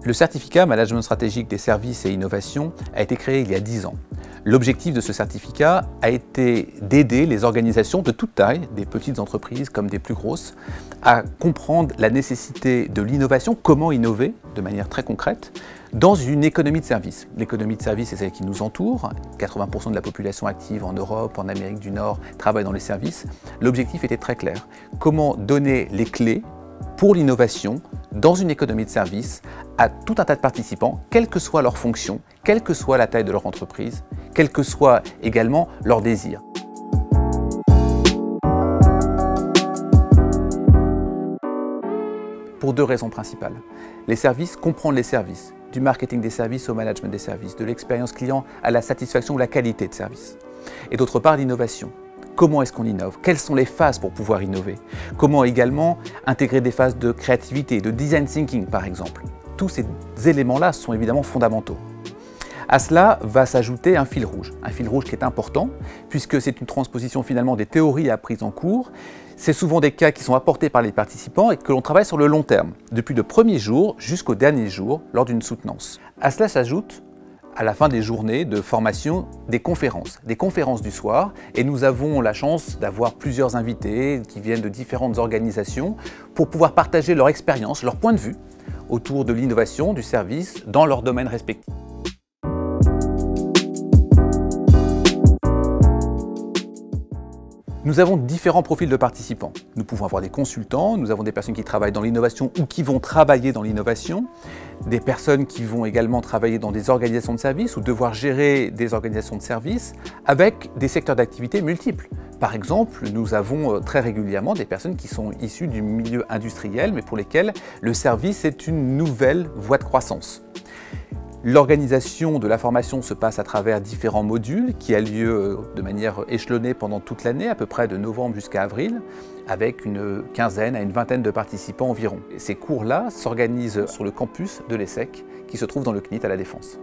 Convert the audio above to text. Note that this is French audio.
Le certificat Management stratégique des services et innovation a été créé il y a 10 ans. L'objectif de ce certificat a été d'aider les organisations de toute taille, des petites entreprises comme des plus grosses, à comprendre la nécessité de l'innovation, comment innover de manière très concrète, dans une économie de service. L'économie de service, c'est celle qui nous entoure. 80% de la population active en Europe, en Amérique du Nord, travaille dans les services. L'objectif était très clair. Comment donner les clés pour l'innovation dans une économie de service à tout un tas de participants, quelle que soit leur fonction, quelle que soit la taille de leur entreprise, quel que soit également leur désir. Pour deux raisons principales. Les services, comprendre les services, du marketing des services au management des services, de l'expérience client à la satisfaction ou la qualité de service. Et d'autre part, l'innovation. Comment est-ce qu'on innove? Quelles sont les phases pour pouvoir innover? Comment également intégrer des phases de créativité, de design thinking par exemple? Tous ces éléments-là sont évidemment fondamentaux. À cela va s'ajouter un fil rouge qui est important puisque c'est une transposition finalement des théories apprises en cours. C'est souvent des cas qui sont apportés par les participants et que l'on travaille sur le long terme, depuis le premier jour jusqu'au dernier jour lors d'une soutenance. À cela s'ajoute, à la fin des journées de formation, des conférences du soir, et nous avons la chance d'avoir plusieurs invités qui viennent de différentes organisations pour pouvoir partager leur expérience, leur point de vue autour de l'innovation, du service dans leur domaine respectif. Nous avons différents profils de participants. Nous pouvons avoir des consultants, nous avons des personnes qui travaillent dans l'innovation ou qui vont travailler dans l'innovation, des personnes qui vont également travailler dans des organisations de services ou devoir gérer des organisations de services avec des secteurs d'activité multiples. Par exemple, nous avons très régulièrement des personnes qui sont issues du milieu industriel mais pour lesquelles le service est une nouvelle voie de croissance. L'organisation de la formation se passe à travers différents modules qui a lieu de manière échelonnée pendant toute l'année, à peu près de novembre jusqu'à avril, avec une quinzaine à une vingtaine de participants environ. Ces cours-là s'organisent sur le campus de l'ESSEC qui se trouve dans le CNIT à La Défense.